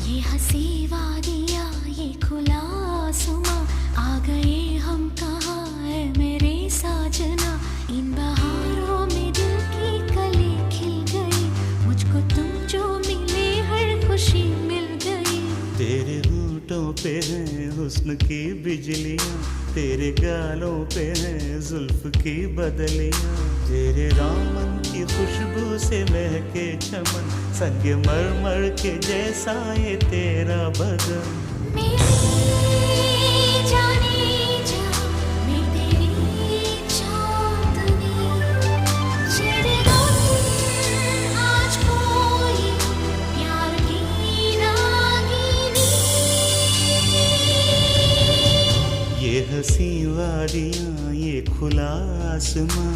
ये हंसी वादियाँ ये खुला आसमां, आ गए हम कहाँ है मेरे साजना। इन बहारों में दिल की कली खिल गई, मुझको तुम जो मिले हर खुशी मिल गई। तेरे होठों पे है हुस्न की बिजलियाँ, तेरे गालों पे है जुल्फ की बदलियाँ। तेरे दामन की खुशबू से महके चमन, संग मरमर के जैसा ये तेरा बदन। मेरी जाने जा, मैं तेरी चांदनी, छेड़ेगा आज कोई प्यार की रागिनी। ये हंसी वादियाँ ये खुला आसमां,